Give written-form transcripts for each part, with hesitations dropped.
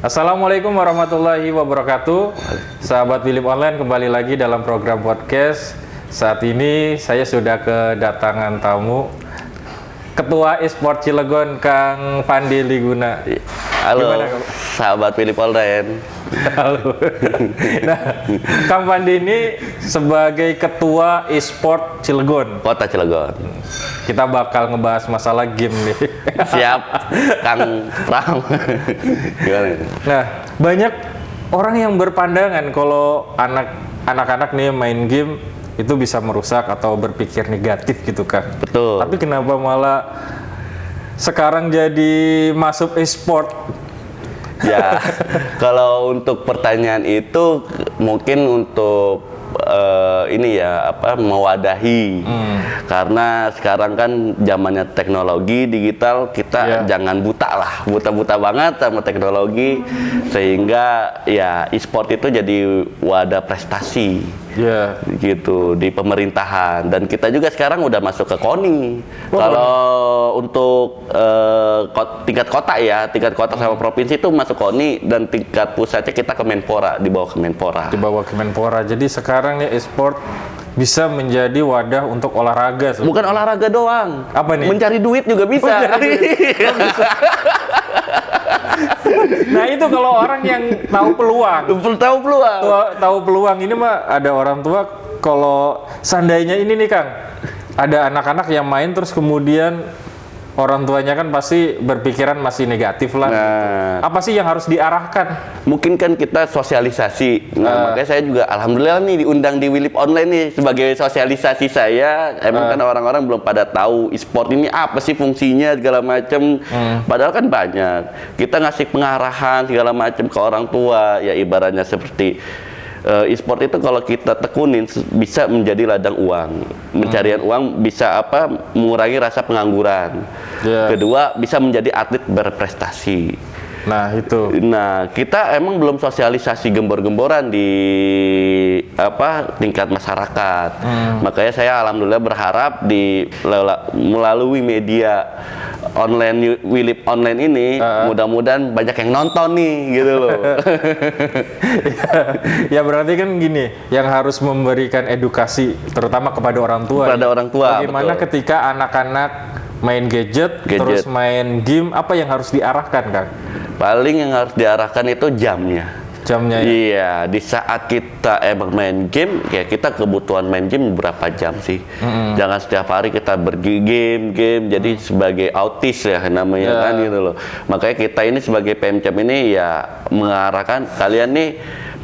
Assalamualaikum warahmatullahi wabarakatuh. Sahabat Wilip Online, kembali lagi dalam program podcast. Saat ini saya sudah kedatangan tamu, Ketua Esport Cilegon, Kang Fandi Liguna. Halo, Gimana, sahabat Wilip Online. Halo. Nah, Kang Fandi ini sebagai Ketua Esport Cilegon. Kota Cilegon. Kita bakal ngebahas masalah game nih. Siap, Kang Pram. Gimana? Nah, banyak orang yang berpandangan kalau anak-anak nih main game itu bisa merusak atau berpikir negatif gitu kan. Betul. Tapi kenapa malah sekarang jadi masuk e-sport? Ya, kalau untuk pertanyaan itu mungkin untuk ini ya mewadahi. Karena sekarang kan zamannya teknologi digital, kita jangan buta banget sama teknologi, sehingga ya e-sport itu jadi wadah prestasi. Gitu di pemerintahan, dan kita juga sekarang udah masuk ke KONI. Kalau untuk tingkat kota sama provinsi itu masuk KONI, dan tingkat pusatnya kita Kemenpora, di bawah Kemenpora. Jadi sekarang nih e-sport bisa menjadi wadah untuk olahraga. Bukan olahraga doang. Apa nih? Mencari duit juga bisa. Nah, itu kalau orang yang tahu peluang. Tahu peluang ini mah ada orang tua, kalau seandainya ini nih Kang, ada anak-anak yang main terus kemudian orang tuanya kan pasti berpikiran masih negatif lah. Gitu. Apa sih yang harus diarahkan? Mungkin kan kita sosialisasi. Makanya saya juga alhamdulillah nih diundang di Wilip Online nih sebagai sosialisasi saya. Emang kan orang-orang belum pada tahu e-sport ini apa sih fungsinya segala macam. Padahal kan banyak. Kita ngasih pengarahan segala macam ke orang tua, ya ibaratnya seperti e-sport itu kalau kita tekunin bisa menjadi ladang uang. Pencarian uang bisa mengurangi rasa pengangguran. Kedua, bisa menjadi atlet berprestasi. Nah, itu. Nah, kita emang belum sosialisasi gembor-gemboran di tingkat masyarakat. Makanya saya alhamdulillah berharap melalui media online Wilip Online ini mudah-mudahan banyak yang nonton nih gitu loh. Ya berarti kan gini, yang harus memberikan edukasi terutama kepada orang tua. Bagaimana betul, ketika anak-anak main gadget, terus main game, apa yang harus diarahkan, Kang? Paling yang harus diarahkan itu jamnya. Iya, di saat kita emang main game, ya kita kebutuhan main game berapa jam sih? Jangan setiap hari kita game. Jadi sebagai autis ya namanya kan gitu loh. Makanya kita ini sebagai PMCM ini ya mengarahkan kalian nih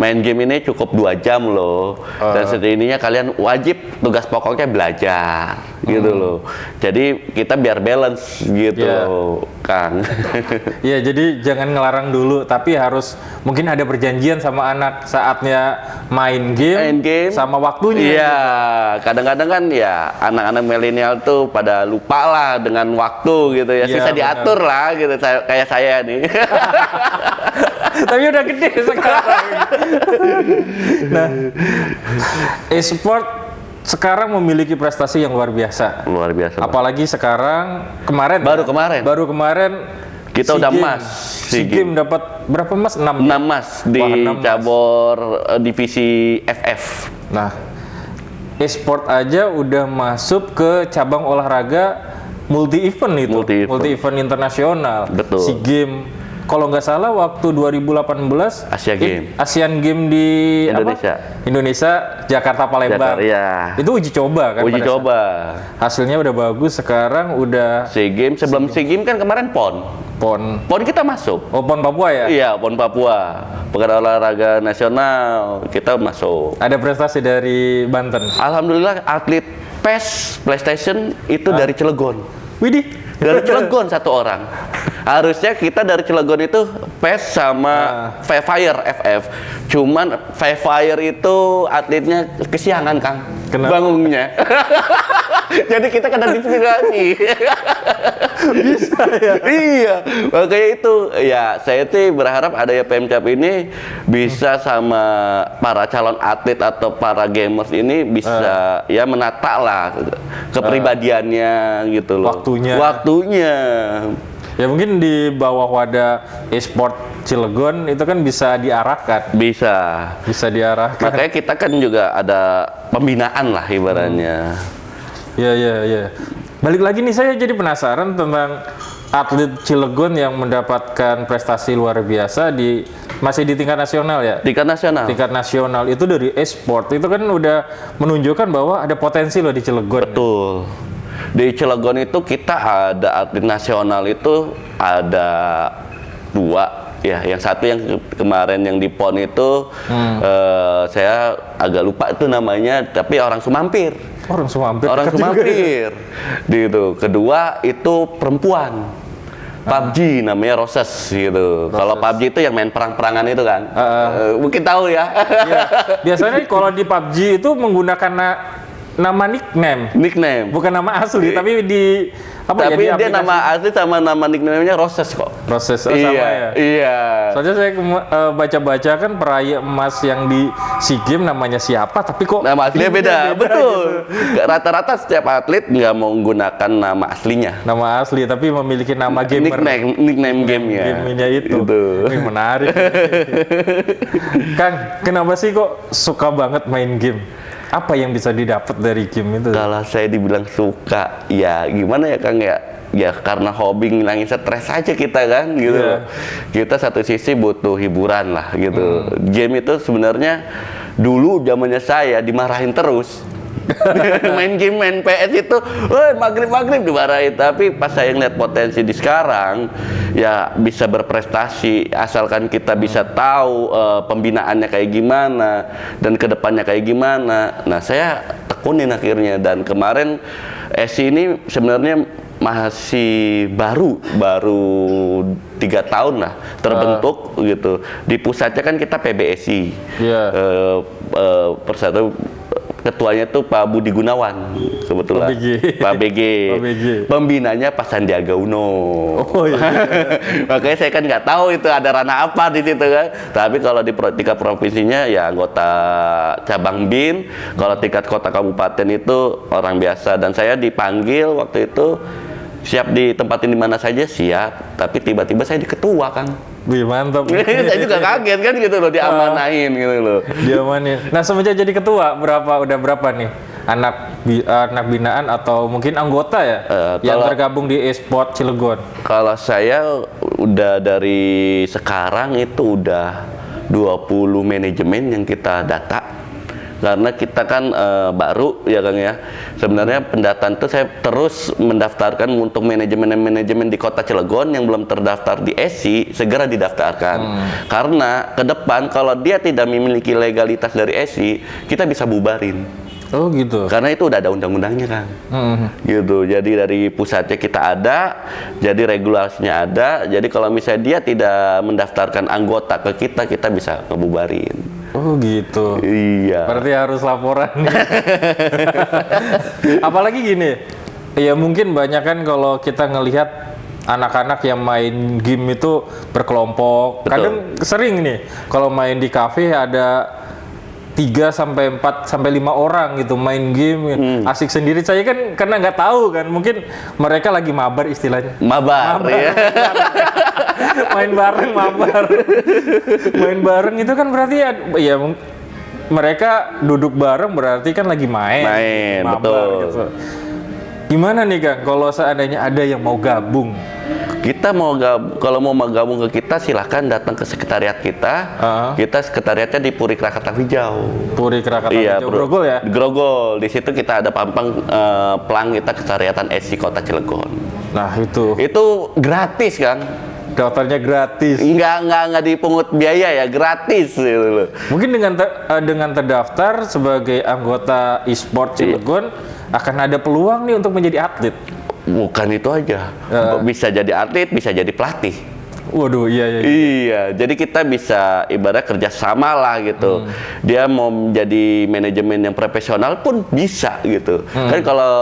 main game ini cukup 2 jam loh. Dan setidaknya kalian wajib tugas pokoknya belajar gitu loh. Jadi kita biar balance gitu loh, Kang. Iya, jadi jangan ngelarang dulu, tapi harus mungkin ada perjanjian sama anak saatnya main game sama waktunya. Iya, kadang-kadang kan ya anak-anak milenial tuh pada lupa lah dengan waktu gitu ya. Susah diatur lah gitu, kayak saya nih. Tapi udah gede sekarang. Nah, e-sport sekarang memiliki prestasi yang luar biasa. Apalagi sekarang baru kemarin kita udah emas. SEA Games dapat berapa emas? 6 emas di cabur divisi FF. Nah, e-sport aja udah masuk ke cabang olahraga multi event itu. Multi event internasional. Betul. SEA Games. Kalau nggak salah waktu 2018 Asian Games di Indonesia Jakarta Palembang. Itu uji coba kan. Hasilnya udah bagus, sekarang udah SEA Games. Sebelum SEA Games kan kemarin PON kita masuk. PON Papua ya? Iya, PON Papua. Pekan olahraga nasional kita masuk. Ada prestasi dari Banten. Alhamdulillah atlet PlayStation itu dari Cilegon. Widih, dari Cilegon 1 orang. Harusnya kita dari Cilegon itu PES sama Free Fire FF. Cuman Free Fire itu atletnya kesiangan, Kang. Kenapa? Bangunnya. Jadi kita kena diskriminasi. Bisa ya? Iya. Makanya itu ya saya tuh berharap ada ya PMCAP ini bisa sama para calon atlet atau para gamers ini bisa ya menata lah kepribadiannya gitu loh. Waktunya. Ya mungkin di bawah wadah e-sport Cilegon itu kan bisa diarahkan. Bisa diarahkan. Makanya kita kan juga ada pembinaan lah ibaratnya. Ya. Balik lagi nih, saya jadi penasaran tentang atlet Cilegon yang mendapatkan prestasi luar biasa masih di tingkat nasional ya? Tingkat nasional itu dari e-sport itu kan udah menunjukkan bahwa ada potensi loh di Cilegon. Betul. Di Cilegon itu kita ada atlet nasional itu ada 2. Ya, yang satu yang kemarin yang di PON itu saya agak lupa itu namanya, tapi orang Sumampir. Orang Sumampir. Gitu. Kedua itu perempuan. PUBG namanya Roses gitu. Kalau PUBG itu yang main perang-perangan itu kan. Mungkin tahu ya. Iya. Biasanya kalau di PUBG itu menggunakan nama nickname. Bukan nama asli, tapi tapi dia nama asli sama nama nickname-nya Roses kok. Roses sama ya? Iya. Soalnya saya baca-baca kan peraih emas yang di SEA Games namanya siapa, tapi kok nama aslinya beda. Betul. Gitu. Rata-rata setiap atlet nggak mau menggunakan nama aslinya. Nama asli, tapi memiliki nama gamer. Nickname gamenya. Gamenya itu. Ini menarik. Kang, kenapa sih kok suka banget main game? Apa yang bisa didapat dari game itu? Kalau saya dibilang suka, ya gimana ya Kang ya? Ya karena hobi ngilangin stres aja kita kan gitu. Kita satu sisi butuh hiburan lah gitu. Game itu sebenarnya dulu zamannya saya dimarahin terus. Main game, main PS itu, maghrib dimarahin. Tapi pas saya ngeliat potensi di sekarang, ya bisa berprestasi asalkan kita bisa tahu pembinaannya kayak gimana dan kedepannya kayak gimana. Nah saya tekunin akhirnya, dan kemarin SI ini sebenarnya masih baru 3 tahun lah terbentuk gitu. Di pusatnya kan kita PBSI, Persatuan ketuanya tuh Pak Budi Gunawan kebetulan. Pak BG. Pembinanya Pak Sandiaga Uno. Makanya saya kan nggak tahu itu ada ranah apa di situ kan. Tapi kalau di tingkat provinsinya ya anggota cabang BIN, kalau tingkat kota kabupaten itu orang biasa. Dan saya dipanggil waktu itu, siap ditempatin di mana saja siap, tapi tiba-tiba saya di ketua Kang. Wih, mantap. Saya juga kaget kan gitu loh, diamanahin gitu loh. Diamanin. Nah, semenjak jadi ketua udah berapa nih anak binaan atau mungkin anggota ya yang tergabung di e-sport Cilegon? Kalau saya udah dari sekarang itu udah 20 manajemen yang kita data. Karena kita kan baru ya Kang ya. Sebenarnya pendataan itu saya terus mendaftarkan untuk manajemen di kota Cilegon yang belum terdaftar di SI, segera didaftarkan. Karena ke depan kalau dia tidak memiliki legalitas dari SI, kita bisa bubarin. Oh gitu. Karena itu udah ada undang-undangnya Kang. Gitu. Jadi dari pusatnya kita ada, jadi regulasinya ada. Jadi kalau misalnya dia tidak mendaftarkan anggota ke kita, kita bisa ngebubarin. Oh gitu. Iya. Berarti harus laporan nih. Apalagi gini, ya mungkin banyak kan kalau kita ngelihat anak-anak yang main game itu berkelompok. Betul. Kadang sering nih kalau main di kafe ada 3 sampai 4 sampai 5 orang gitu main game asik sendiri. Saya kan karena nggak tahu kan, mungkin mereka lagi mabar istilahnya. Mabar. Ya. Main bareng mabar. Main bareng itu kan berarti ya mereka duduk bareng berarti kan lagi main mabar, betul. Gitu. Gimana nih Kang kalau seandainya ada yang mau gabung? Kita kalau mau gabung ke kita silahkan datang ke sekretariat kita. Kita sekretariatnya di Puri Krakatau Hijau. Puri Krakatau Hijau, Grogol ya? Grogol. Di situ kita ada pampang pelang kita Sekretariatan SI Kota Cilegon. Nah itu. Itu gratis Kang. Daftarnya gratis. Nggak dipungut biaya ya, gratis gitu loh. Mungkin dengan terdaftar sebagai anggota e-sport Cilegon akan ada peluang nih untuk menjadi atlet. Bukan itu aja. Bisa jadi atlet, bisa jadi pelatih. Waduh, iya. Iya, jadi kita bisa ibarat kerjasama lah gitu. Dia mau menjadi manajemen yang profesional pun bisa gitu. Kan kalau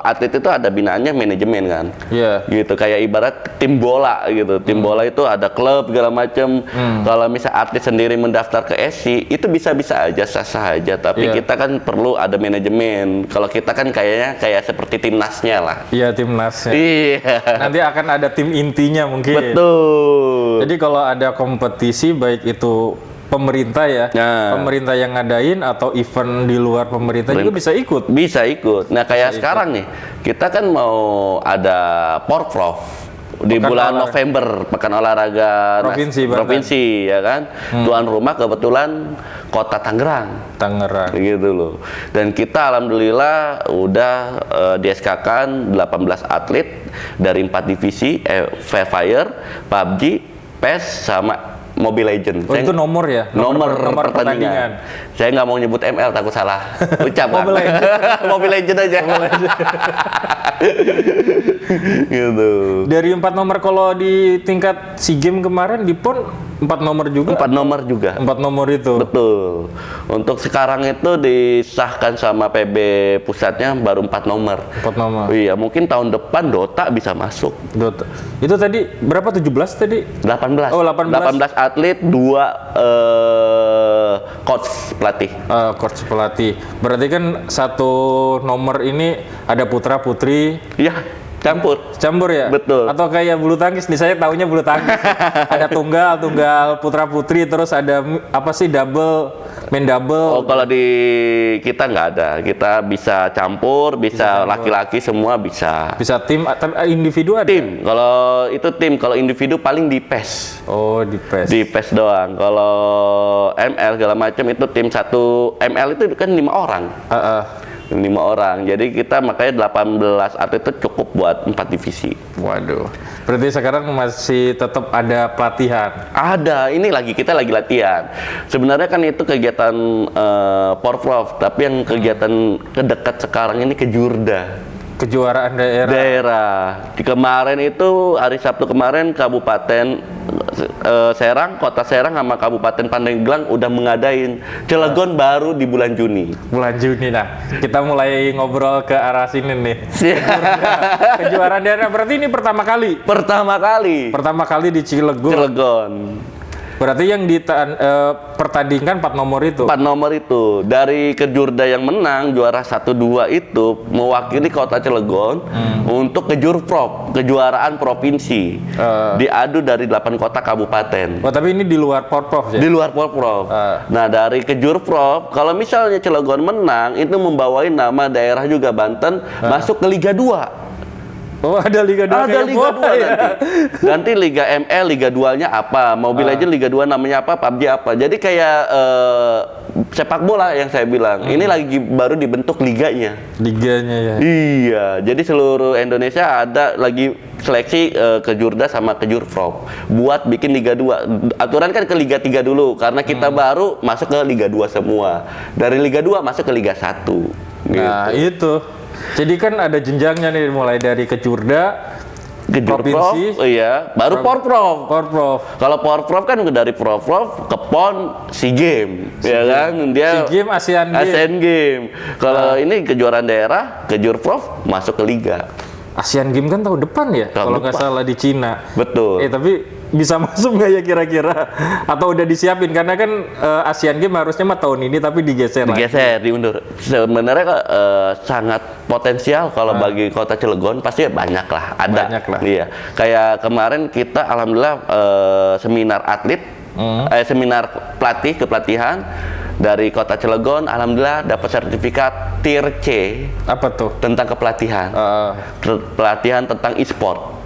atlet itu ada binaannya manajemen kan. Iya. Gitu, kayak ibarat tim bola gitu. Tim bola itu ada klub segala macam. Kalau misal atlet sendiri mendaftar ke SC, itu bisa-bisa aja, sah-sah aja. Tapi kita kan perlu ada manajemen. Kalau kita kan kayaknya kayak seperti timnasnya lah. Iya, timnasnya. Iya. Nanti akan ada tim intinya mungkin. Betul. Jadi kalau ada kompetisi baik itu pemerintah ya, pemerintah yang ngadain atau event di luar pemerintah juga bisa ikut. Bisa ikut. Nah kayak sekarang nih, kita kan mau ada Porprov di bulan November, pekan olahraga provinsi ya kan. Tuan rumah kebetulan Kota Tangerang gitu loh. Dan kita alhamdulillah udah di-SK-kan 18 atlet dari 4 divisi, Free Fire, PUBG, PES sama Mobile Legends. Oh, itu nomor ya? Nomor pertandingan. Saya nggak mau nyebut ML, takut salah ucap. Mobile Legends aja. Gitu. Dari 4 nomor, kalau di tingkat SEA Games kemarin di PON 4 nomor juga? 4 nomor juga. 4 nomor itu? Betul. Untuk sekarang itu disahkan sama PB pusatnya baru 4 nomor. 4 nomor? Iya, mungkin tahun depan Dota bisa masuk. Dota. Itu tadi berapa, 17 tadi? 18. Oh, 18 atlet, 2 coach pelatih. Coach pelatih. Berarti kan satu nomor ini ada putra putri. Iya, campur ya? Betul. Atau kayak bulu tangkis nih, saya taunya bulu tangkis. Ada tunggal putra putri, terus ada apa sih, main double. Oh, kalau di kita nggak ada. Kita bisa campur, bisa laki-laki semua bisa. Bisa tim, individu ada? Tim. Kalau itu tim, kalau individu paling di PES. Oh, di PES. Di PES doang. Kalau ML segala macam itu tim satu. ML itu kan 5 orang. 5 orang. Jadi kita makanya 18 atlet itu cukup buat 4 divisi. Waduh. Berarti sekarang masih tetap ada pelatihan? Ada. Kita lagi latihan. Sebenarnya kan itu kegiatan Porprov, tapi yang kegiatan kedekat sekarang ini Kejurda. Kejuaraan daerah. Di kemarin itu hari Sabtu kemarin Kabupaten Serang, Kota Serang sama Kabupaten Pandeglang udah mengadain. Cilegon baru di bulan Juni. Bulan Juni, nah kita mulai ngobrol ke arah sini nih. Kejuaraan daerah berarti ini pertama kali? Pertama kali di Cilegon. Berarti yang pertandingkan 4 nomor itu? 4 nomor itu. Dari Kejurda yang menang, juara 1-2 itu mewakili Kota Cilegon untuk Kejurprov, kejuaraan provinsi. Diadu dari 8 kota kabupaten. Oh, tapi ini di luar Porprov ya? Di luar Porprov. Nah, dari Kejurprov, kalau misalnya Cilegon menang, itu membawain nama daerah juga Banten masuk ke Liga 2. Oh, ada Liga 2 ada Liga 2 ya? Nanti Liga ML, Liga 2-nya apa? Mobile Legends Liga 2 namanya apa? PUBG apa? Jadi kayak sepak bola yang saya bilang. Ini lagi baru dibentuk liganya. Liganya ya? Iya. Jadi seluruh Indonesia ada lagi seleksi Kejurda sama Kejurprov buat bikin Liga 2. Aturan kan ke Liga 3 dulu karena kita baru masuk ke Liga 2 semua. Dari Liga 2 masuk ke Liga 1. Nah, gitu. itu. Jadi kan ada jenjangnya nih, mulai dari Kejurda, provinsi, iya, baru Porprov. Kalau Porprov kan dari Porprov ke PON SEA Games, ya kan? Dia SEA Games, Asian Games. Kalau ini kejuaraan daerah, Kejurprov masuk ke Liga. Asian Games kan tahun depan ya, kalau nggak salah di Cina. Betul. Tapi bisa masuk nggak ya kira-kira? Atau udah disiapin? Karena kan Asian Games harusnya mah tahun ini, tapi digeser. Diundur. Sebenarnya sangat potensial kalau bagi Kota Cilegon, pasti banyak lah. Ada. Banyak lah. Iya. Kayak kemarin kita alhamdulillah seminar atlet, seminar kepelatihan dari Kota Cilegon, alhamdulillah dapat sertifikat Tier C. Apa tuh? Tentang kepelatihan. Pelatihan tentang e-sport.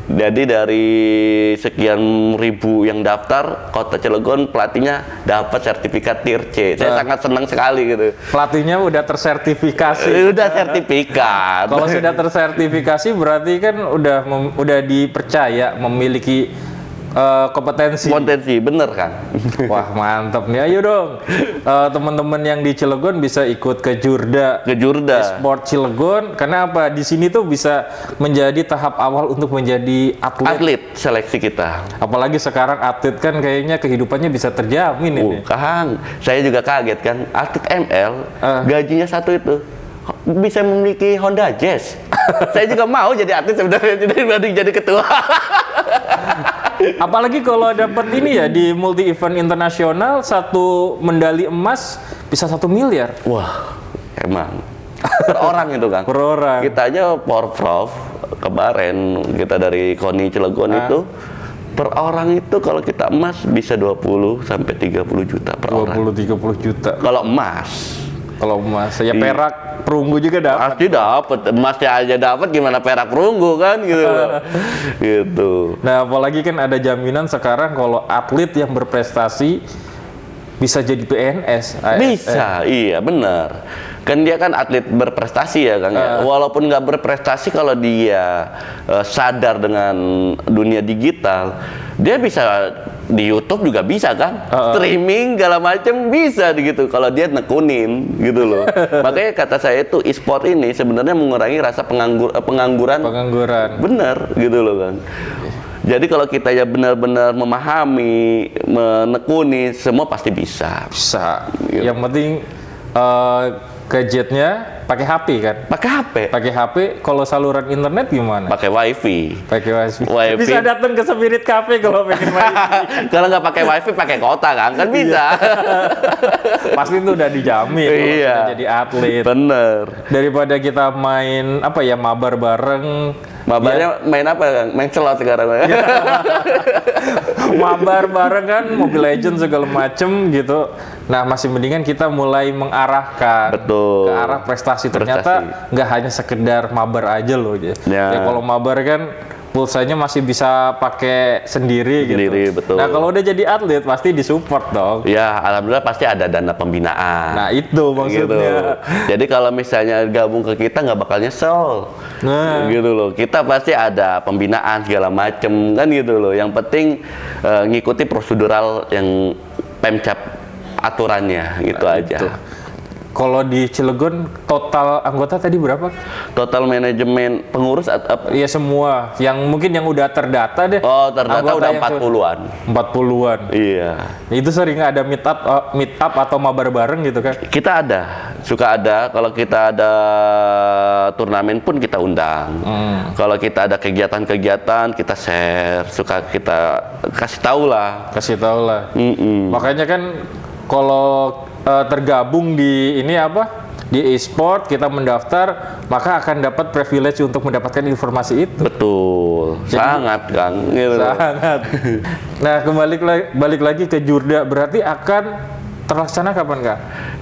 Jadi dari sekian ribu yang daftar, Kota Cilegon pelatihnya dapat sertifikat Tier C. Saya sangat senang sekali gitu. Pelatihnya udah tersertifikasi. Udah sertifikat. Kalau sudah tersertifikasi berarti kan udah dipercaya memiliki kompetensi. Potensi, bener kan? Wah mantap nih, ayo dong teman-teman yang di Cilegon bisa ikut ke Jurda. Ke Jurda. Sport Cilegon, karena apa? Di sini tuh bisa menjadi tahap awal untuk menjadi atlet. Atlet seleksi kita. Apalagi sekarang atlet kan kayaknya kehidupannya bisa terjamin ini. Kang, saya juga kaget kan, atlet ML gajinya satu itu bisa memiliki Honda Jazz. Saya juga mau jadi atlet sebenarnya, jadi ketua. Apalagi kalau dapat ini ya di multi event internasional, satu medali emas bisa 1 miliar. Wah, emang per orang itu kan. Per orang. Kita aja Porprov kemarin kita dari KONI Cilegon itu per orang itu kalau kita emas bisa 20 sampai 30 juta per orang. 20-30 juta. Kalau emas. Kalau emas, ya perak perunggu juga dapat. Pasti dapat, emasnya aja dapat, gimana perak perunggu kan gitu. Gitu. Nah, apalagi kan ada jaminan sekarang kalau atlet yang berprestasi bisa jadi PNS. ASN. Bisa, iya benar. Kan dia kan atlet berprestasi ya Kang. Walaupun nggak berprestasi, kalau dia sadar dengan dunia digital, dia bisa di YouTube juga bisa kan, streaming segala macam bisa gitu. Kalau dia nekunin gitu loh. Makanya kata saya itu e-sport ini sebenarnya mengurangi rasa pengangguran. Bener gitu loh kan. Jadi kalau kita ya benar-benar memahami, menekuni, semua pasti bisa. Bisa. Gitu. Yang penting gadgetnya pakai HP kan? Pakai HP. Pakai HP. Kalau saluran internet gimana? Pakai WiFi. Pakai WiFi. WiFi. Bisa datang ke Spirit Cafe kalau pengen WiFi. Kalau nggak pakai WiFi, pakai kota kan bisa. Pasti itu udah dijamin kalau kita jadi atlet. Bener. Daripada kita main apa ya, mabar bareng. Mabarnya main apa Kang? Main celot sekarang. Mabar bareng kan, Mobile Legends segala macem gitu. Nah, masih mendingan kita mulai mengarahkan ke arah prestasi. Ternyata nggak hanya sekedar mabar aja loh. Ya kalau mabar kan pulsanya masih bisa pakai sendiri gitu. Betul. Nah, kalau udah jadi atlet pasti disupport dong. Ya, alhamdulillah pasti ada dana pembinaan. Nah, itu maksudnya. Gitu. Jadi kalau misalnya gabung ke kita nggak bakal nyesel. Nah, gitu loh. Kita pasti ada pembinaan segala macem kan gitu loh. Yang penting ngikuti prosedural yang Pemcap aturannya gitu aja. Itu. Kalau di Cilegon total anggota tadi berapa? Total manajemen pengurus atau iya semua, yang mungkin yang udah terdata deh. Oh, terdata udah 40-an. 40-an. Iya. Itu sering ada meet up atau mabar bareng gitu kan? Kita ada, suka ada. Kalau kita ada turnamen pun kita undang. Kalau kita ada kegiatan-kegiatan kita share, suka kita kasih tahu lah. Makanya kan kalau tergabung di ini apa, di e-sport, kita mendaftar, maka akan dapat privilege untuk mendapatkan informasi itu. Betul. Jadi, sangat kan gitu. Sangat. Nah, balik lagi ke Jurda, berarti akan terlaksana kapan Kak?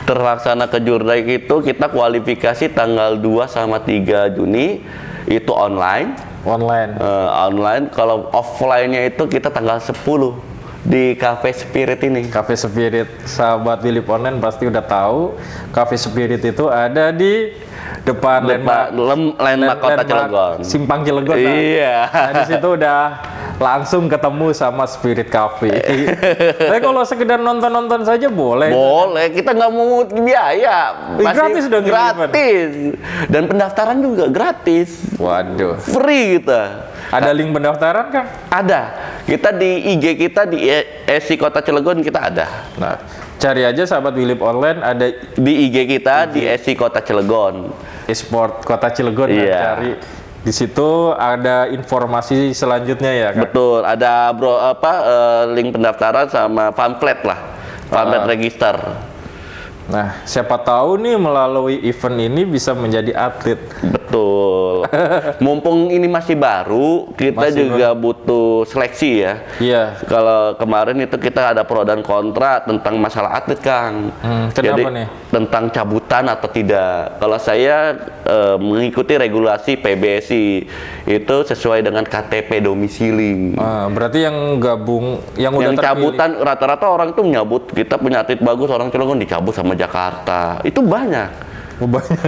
Terlaksana ke Jurda itu kita kualifikasi tanggal 2 sama 3 Juni itu online. Online. Kalau offline-nya itu kita tanggal 10 di Cafe Spirit ini. Cafe Spirit, sahabat Wilip Online pasti udah tahu. Cafe Spirit itu ada di depan landmark Kota Cilegon. Simpang Cilegon. Iya. Nah, di situ udah langsung ketemu sama Spirit Cafe. Tapi kalau sekedar nonton-nonton saja boleh. Boleh, kita nggak mau biaya. Gratis dong. Gratis. Dan pendaftaran juga gratis. Waduh. Free kita. Ada link pendaftaran kan? Ada. Kita di IG kita di SI Kota Cilegon kita ada. Nah, cari aja sahabat Wilip Online, ada di IG kita di SI Kota Cilegon. E-sport Kota Cilegon. Cari. Di situ ada informasi selanjutnya ya Kak? Betul, ada link pendaftaran sama pamflet lah. Pamflet register. Nah, siapa tahu nih melalui event ini bisa menjadi atlet. Betul. Mumpung ini masih baru, kita juga butuh seleksi ya. Iya. Kalau kemarin itu kita ada pro dan kontra tentang masalah atlet, Kang. Kenapa nih? Tentang cabutan atau tidak. Kalau saya mengikuti regulasi PBSI itu sesuai dengan KTP domisili. Berarti yang gabung, yang udah terpilih. Cabutan rata-rata orang tuh menyabut. Kita punya atlet bagus, orang Cilegon dicabut sama Jakarta. Itu banyak.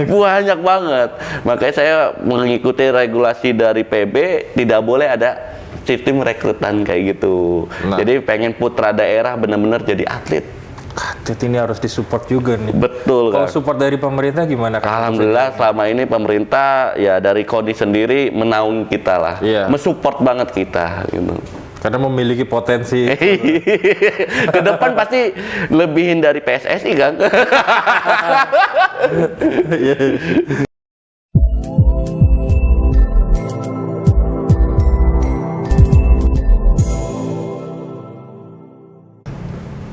Banyak banget. Makanya saya mengikuti regulasi dari PB, tidak boleh ada sistem rekrutan kayak gitu. Jadi pengen putra daerah benar-benar jadi atlet. Atlet ini harus disupport juga nih. Betul. Kalau support dari pemerintah gimana? Alhamdulillah selama ini pemerintah ya dari KONI sendiri menaungi kita lah, mensupport banget kita gitu. Karena memiliki potensi. Ke depan pasti lebihin dari PSSI kan.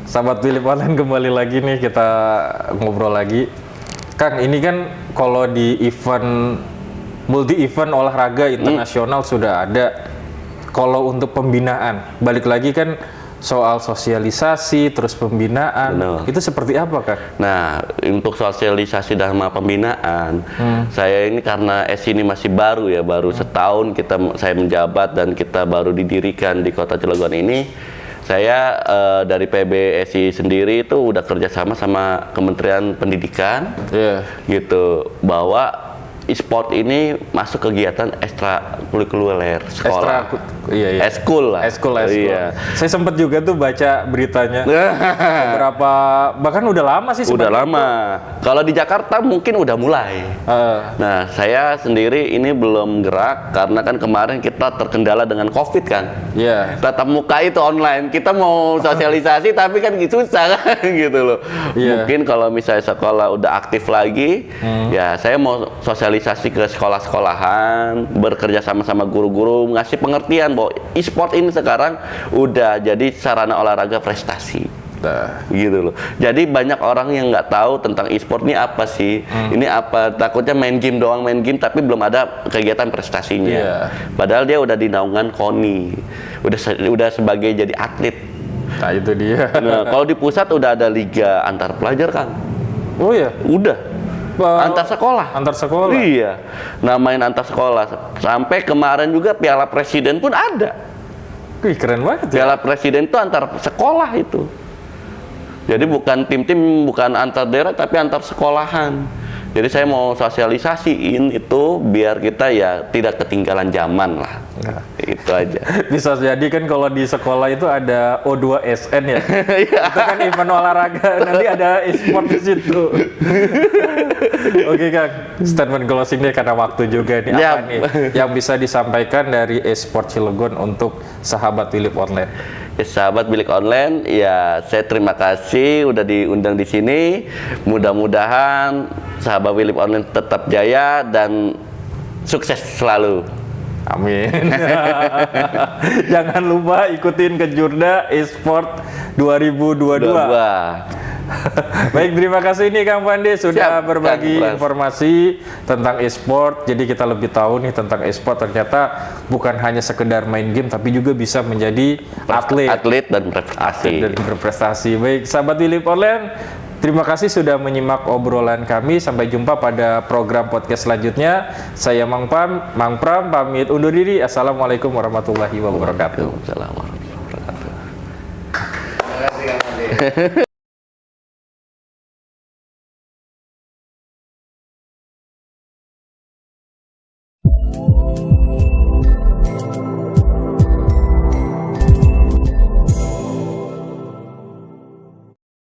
Sahabat Philip Online kembali lagi nih, kita ngobrol lagi. Kang, ini kan kalau di event multi event olahraga internasional sudah ada. Kalau untuk pembinaan, balik lagi kan soal sosialisasi terus pembinaan. Itu seperti apa, Kang? Nah, untuk sosialisasi dan pembinaan, saya ini karena SI ini masih baru ya, baru setahun saya menjabat dan kita baru didirikan di Kota Cilegon ini. Saya dari PBSI sendiri itu udah kerjasama sama Kementerian Pendidikan, gitu, bahwa e-sport ini masuk kegiatan ekstrakurikuler sekolah. Eskul lah. Eskul. Iya. Saya sempat juga tuh baca beritanya. Beberapa, bahkan udah lama sih. Udah lama. Kalau di Jakarta mungkin udah mulai. Nah, saya sendiri ini belum gerak karena kan kemarin kita terkendala dengan COVID kan. Iya. Tatap muka itu online. Kita mau sosialisasi tapi kan susah kan gitu loh. Mungkin kalau misalnya sekolah udah aktif lagi, ya saya mau sosialisasi ke sekolah-sekolahan, bekerja sama guru-guru, ngasih pengertian bahwa e-sport ini sekarang udah jadi sarana olahraga prestasi. Gitu loh. Jadi banyak orang yang nggak tahu tentang e-sport ini apa sih. Ini apa, takutnya main game doang, tapi belum ada kegiatan prestasinya. Padahal dia udah di naungan KONI, udah sebagai jadi atlet. Nah itu dia. Nah, kalau di pusat udah ada liga antar pelajar kan. Oh ya, udah antar sekolah. Antar sekolah. Iya. Nah, main antar sekolah. Sampai kemarin juga Piala Presiden pun ada. Wih, keren banget. Piala Presiden itu antar sekolah itu. Jadi bukan tim-tim, bukan antar daerah, tapi antar sekolahan. Jadi saya mau sosialisasiin itu biar kita ya tidak ketinggalan zaman lah. Itu aja. Bisa jadi kan kalau di sekolah itu ada O2SN ya. Itu kan event olahraga, nanti ada e-sport di situ. Oke, Kang, statement closing deh karena waktu juga nih. Apa nih yang bisa disampaikan dari e-sport Cilegon untuk sahabat Philip Online? Sahabat Bilik Online, ya saya terima kasih udah diundang di sini. Mudah-mudahan sahabat Bilik Online tetap jaya dan sukses selalu. Amin. Jangan lupa ikutin Kejurda e-sport 2022. Baik, terima kasih nih Kang Pandi sudah berbagi informasi tentang e-sport. Jadi kita lebih tahu nih tentang e-sport, ternyata bukan hanya sekedar main game tapi juga bisa menjadi atlet dan berprestasi. Baik, sahabat Philip Online, terima kasih sudah menyimak obrolan kami. Sampai jumpa pada program podcast selanjutnya. Saya Mang Pram pamit undur diri. Assalamualaikum warahmatullahi wabarakatuh. Waalaikumsalam warahmatullahi wabarakatuh. Terima kasih Kang Pandi.